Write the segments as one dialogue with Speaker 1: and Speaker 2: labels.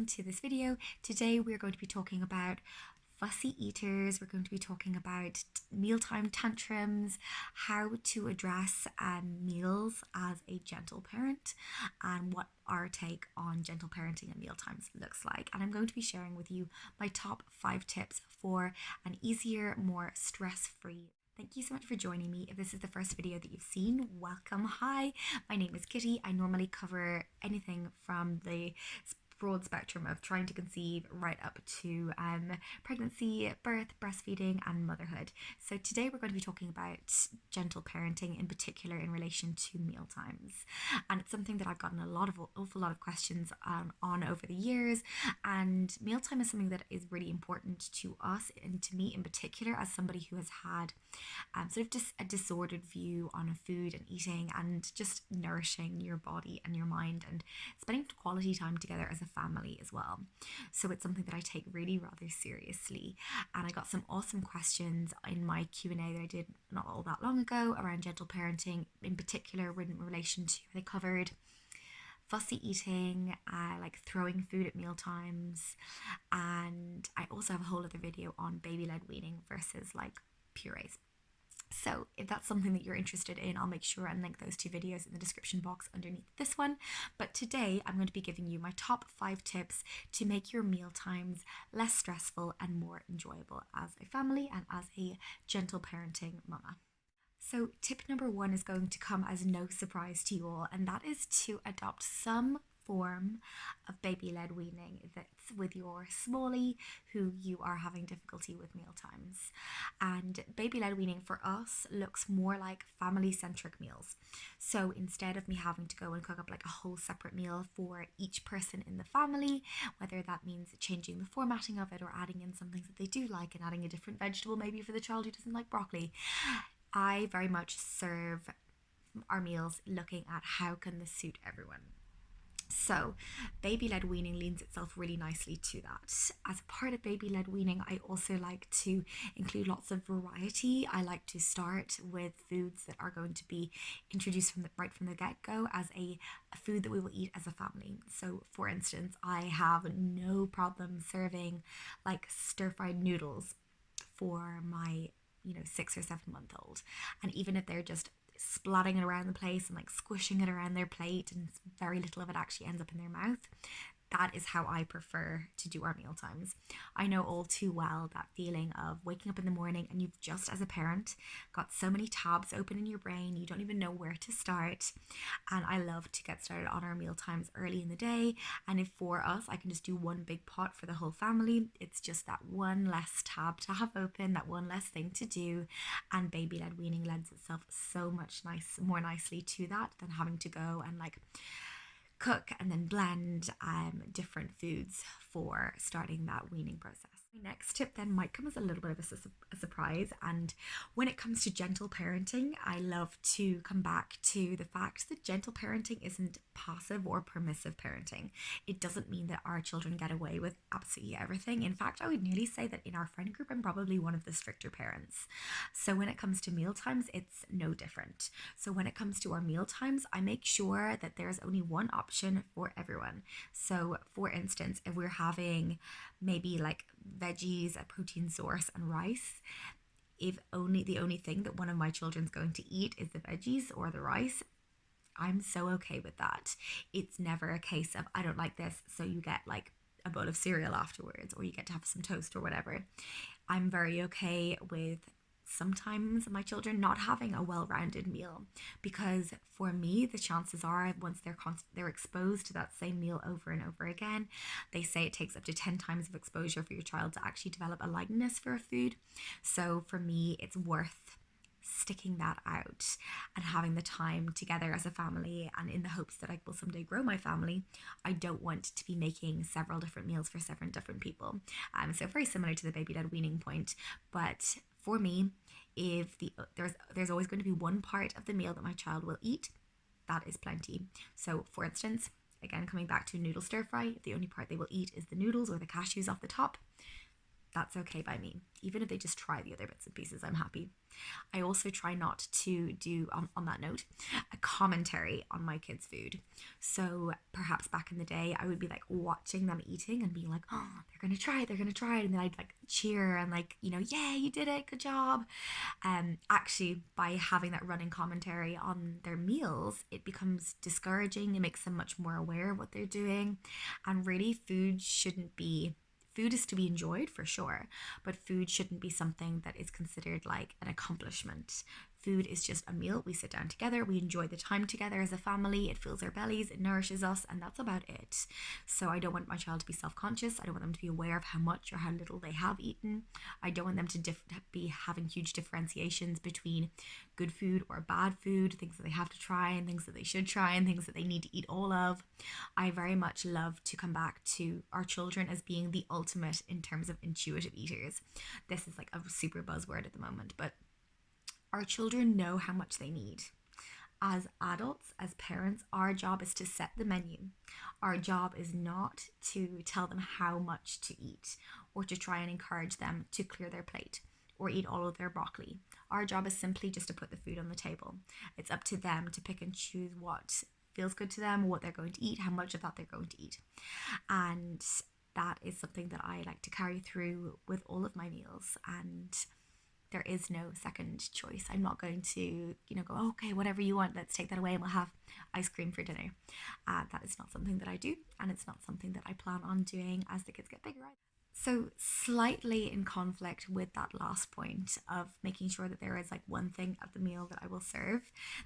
Speaker 1: to this video. Today we're going to be talking about fussy eaters. We're going to be talking about mealtime tantrums, how to address meals as a gentle parent, and what our take on gentle parenting and mealtimes looks like. And I'm going to be sharing with you my top 5 tips for an easier, more stress-free. Thank you so much for joining me. If this is the first video that you've seen, welcome. Hi, my name is Kitty. I normally cover anything from the broad spectrum of trying to conceive right up to pregnancy, birth, breastfeeding, and motherhood. So today we're going to be talking about gentle parenting, in particular in relation to mealtimes. And it's something that I've gotten an awful lot of questions on over the years. And mealtime is something that is really important to us and to me in particular, as somebody who has had sort of just a disordered view on food and eating and just nourishing your body and your mind and spending quality time together as a family as well. So it's something that I take really rather seriously, and I got some awesome questions in my Q&A that I did not all that long ago around gentle parenting, in particular in relation to, they covered fussy eating, like throwing food at meal times, and I also have a whole other video on baby-led weaning versus like purees. So if that's something that you're interested in, I'll make sure and link those 2 videos in the description box underneath this one. But today I'm going to be giving you my top 5 tips to make your meal times less stressful and more enjoyable as a family and as a gentle parenting mama. So tip number 1 is going to come as no surprise to you all, and that is to adopt some form of baby-led weaning that's with your smallie who you are having difficulty with meal times. And baby-led weaning for us looks more like family-centric meals. So instead of me having to go and cook up like a whole separate meal for each person in the family, whether that means changing the formatting of it or adding in some things that they do like and adding a different vegetable maybe for the child who doesn't like broccoli, I very much serve our meals looking at how can this suit everyone. So baby-led weaning leans itself really nicely to that. As a part of baby-led weaning, I also like to include lots of variety. I like to start with foods that are going to be introduced right from the get-go as a food that we will eat as a family. So for instance, I have no problem serving like stir-fried noodles for my 6 or 7 month old, and even if they're just splatting it around the place and like squishing it around their plate and very little of it actually ends up in their mouth, that is how I prefer to do our meal times. I know all too well that feeling of waking up in the morning and you've just, as a parent, got so many tabs open in your brain, you don't even know where to start. And I love to get started on our meal times early in the day. And if for us, I can just do one big pot for the whole family, it's just that one less tab to have open, that one less thing to do. And baby-led weaning lends itself so much more nicely to that than having to go and like cook and then blend different foods for starting that weaning process. My next tip then might come as a little bit of a surprise, and when it comes to gentle parenting, I love to come back to the fact that gentle parenting isn't passive or permissive parenting. It doesn't mean that our children get away with absolutely everything. In fact, I would nearly say that in our friend group, I'm probably one of the stricter parents. So when it comes to meal times, it's no different. So when it comes to our meal times, I make sure that there's only one option for everyone. So for instance, if we're having maybe like veggies, a protein source, and rice, if the only thing that one of my children's going to eat is the veggies or the rice, I'm so okay with that. It's never a case of I don't like this, so you get like a bowl of cereal afterwards, or you get to have some toast or whatever. I'm very okay with sometimes my children not having a well-rounded meal, because for me the chances are once they're exposed to that same meal over and over again, they say it takes up to 10 times of exposure for your child to actually develop a likeness for a food. So for me it's worth sticking that out and having the time together as a family, and in the hopes that I will someday grow my family, I don't want to be making several different meals for several different people. So very similar to the baby-led weaning point, but for me, if there's always going to be one part of the meal that my child will eat, that is plenty. So for instance, again coming back to noodle stir fry, if the only part they will eat is the noodles or the cashews off the top, that's okay by me. Even if they just try the other bits and pieces, I'm happy. I also try not to do, on that note, a commentary on my kids' food. So perhaps back in the day, I would be like watching them eating and being like, oh, they're gonna try it, they're gonna try it. And then I'd like cheer and like, yeah, you did it, good job. Actually, by having that running commentary on their meals, it becomes discouraging. It makes them much more aware of what they're doing. And really, food is to be enjoyed for sure, but food shouldn't be something that is considered like an accomplishment. Food is just a meal. We sit down together, we enjoy the time together as a family, it fills our bellies, it nourishes us, and that's about it. So I don't want my child to be self-conscious. I don't want them to be aware of how much or how little they have eaten. I don't want them to be having huge differentiations between good food or bad food, things that they have to try and things that they should try and things that they need to eat all of. I very much love to come back to our children as being the ultimate in terms of intuitive eaters. This is like a super buzzword at the moment, but our children know how much they need. As adults, as parents, our job is to set the menu. Our job is not to tell them how much to eat or to try and encourage them to clear their plate or eat all of their broccoli. Our job is simply just to put the food on the table. It's up to them to pick and choose what feels good to them, what they're going to eat, how much of that they're going to eat. And that is something that I like to carry through with all of my meals. And there is no second choice. I'm not going to, go, okay, whatever you want, let's take that away and we'll have ice cream for dinner. That is not something that I do, and it's not something that I plan on doing as the kids get bigger. So slightly in conflict with that last point of making sure that there is like one thing at the meal that I will serve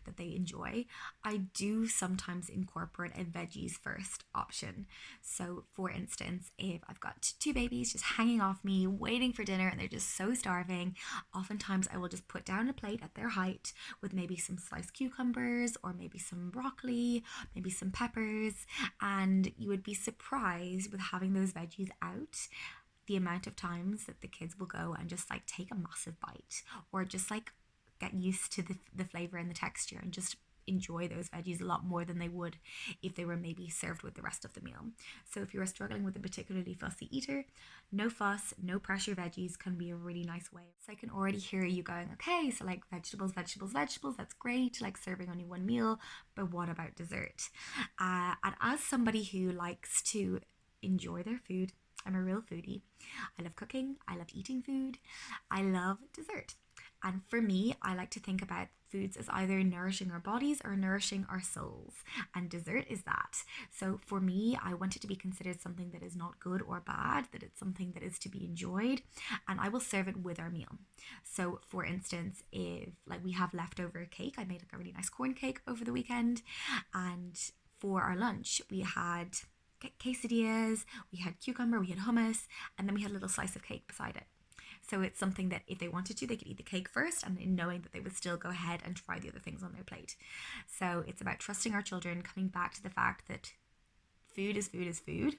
Speaker 1: that they enjoy, I do sometimes incorporate a veggies first option. So for instance, if I've got two babies just hanging off me waiting for dinner and they're just so starving, oftentimes I will just put down a plate at their height with maybe some sliced cucumbers or maybe some broccoli, maybe some peppers, and you would be surprised with having those veggies out the amount of times that the kids will go and just like take a massive bite or just like get used to the flavor and the texture and just enjoy those veggies a lot more than they would if they were maybe served with the rest of the meal. So if you are struggling with a particularly fussy eater, no fuss, no pressure veggies can be a really nice way. So I can already hear you going, okay, so like vegetables, that's great, like serving only one meal, but what about dessert? And as somebody who likes to enjoy their food, I'm a real foodie. I love cooking, I love eating food, I love dessert. And for me, I like to think about foods as either nourishing our bodies or nourishing our souls. And dessert is that. So for me, I want it to be considered something that is not good or bad, that it's something that is to be enjoyed. And I will serve it with our meal. So for instance, if like we have leftover cake, I made like a really nice corn cake over the weekend. And for our lunch, we had quesadillas, we had cucumber, we had hummus, and then we had a little slice of cake beside it. So it's something that if they wanted to, they could eat the cake first and in knowing that they would still go ahead and try the other things on their plate. So it's about trusting our children, coming back to the fact that food is food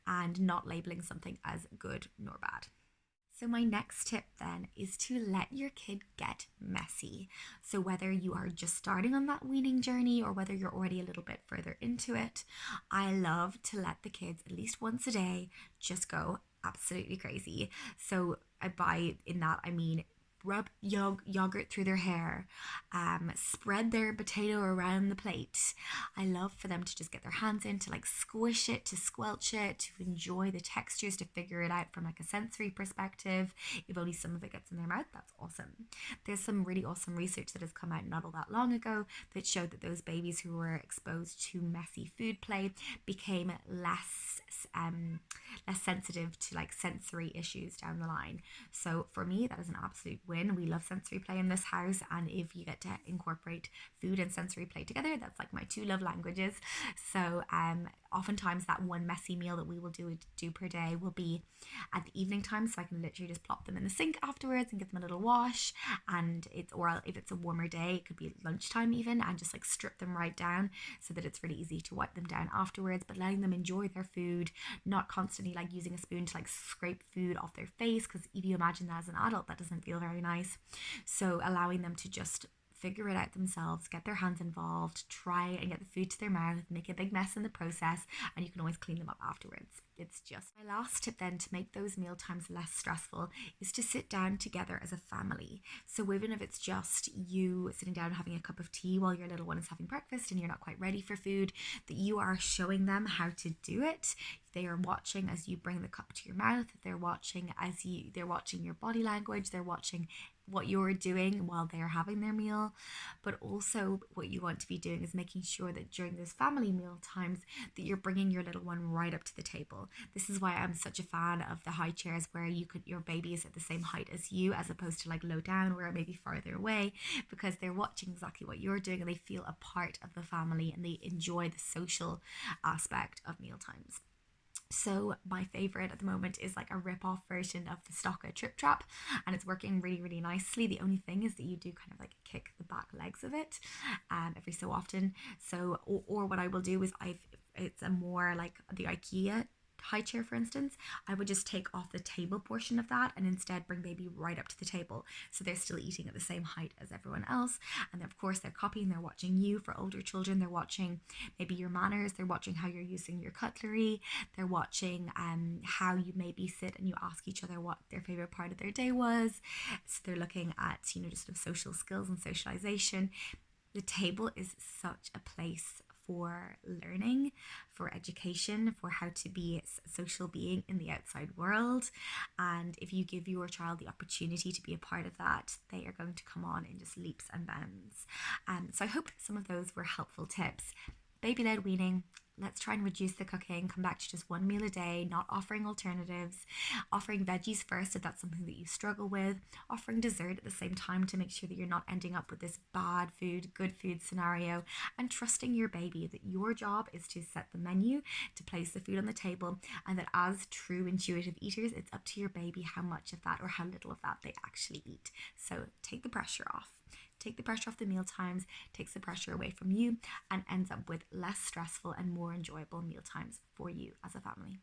Speaker 1: and not labeling something as good nor bad. So my next tip then is to let your kid get messy. So whether you are just starting on that weaning journey or whether you're already a little bit further into it, I love to let the kids at least once a day just go absolutely crazy. So I mean rub yogurt through their hair, spread their potato around the plate. I love for them to just get their hands in, to like squish it, to squelch it, to enjoy the textures, to figure it out from like a sensory perspective. If only some of it gets in their mouth, that's awesome. There's some really awesome research that has come out not all that long ago that showed that those babies who were exposed to messy food play became less sensitive to like sensory issues down the line. So for me, that is an absolute win. We love sensory play in this house, and if you get to incorporate food and sensory play together, that's like my two love languages. So oftentimes that one messy meal that we will do per day will be at the evening time, so I can literally just plop them in the sink afterwards and give them a little wash. And if it's a warmer day, it could be lunchtime even, and just like strip them right down so that it's really easy to wipe them down afterwards, but letting them enjoy their food, not constantly like using a spoon to like scrape food off their face, because if you imagine that as an adult, that doesn't feel very nice. So allowing them to just figure it out themselves, get their hands involved, try and get the food to their mouth, make a big mess in the process, and you can always clean them up afterwards. It's just my last tip then to make those meal times less stressful is to sit down together as a family. So even if it's just you sitting down having a cup of tea while your little one is having breakfast and you're not quite ready for food, that you are showing them how to do it. They are watching as you bring the cup to your mouth. They're watching your body language. They're watching what you're doing while they're having their meal. But also what you want to be doing is making sure that during those family meal times that you're bringing your little one right up to the table. This is why I'm such a fan of the high chairs where your baby is at the same height as you, as opposed to like low down where it may be farther away, because they're watching exactly what you're doing and they feel a part of the family and they enjoy the social aspect of meal times. So my favorite at the moment is like a rip-off version of the Stocka Trip Trap, and it's working really, really nicely. The only thing is that you do kind of like kick the back legs of it every so often. So or what I will do is it's a more like the IKEA high chair, for instance. I would just take off the table portion of that and instead bring baby right up to the table, so they're still eating at the same height as everyone else. And of course they're copying, they're watching you. For older children, they're watching maybe your manners, they're watching how you're using your cutlery, they're watching how you maybe sit and you ask each other what their favorite part of their day was. So they're looking at, just sort of social skills and socialization. The table is such a place for learning, for education, for how to be a social being in the outside world. And if you give your child the opportunity to be a part of that, they are going to come on in just leaps and bounds. So I hope some of those were helpful tips. Baby-led weaning. Let's try and reduce the cooking, come back to just one meal a day, not offering alternatives, offering veggies first if that's something that you struggle with, offering dessert at the same time to make sure that you're not ending up with this bad food, good food scenario, and trusting your baby that your job is to set the menu, to place the food on the table, and that as true intuitive eaters, it's up to your baby how much of that or how little of that they actually eat. So take the pressure off. Take the pressure off the meal times, takes the pressure away from you, and ends up with less stressful and more enjoyable meal times for you as a family.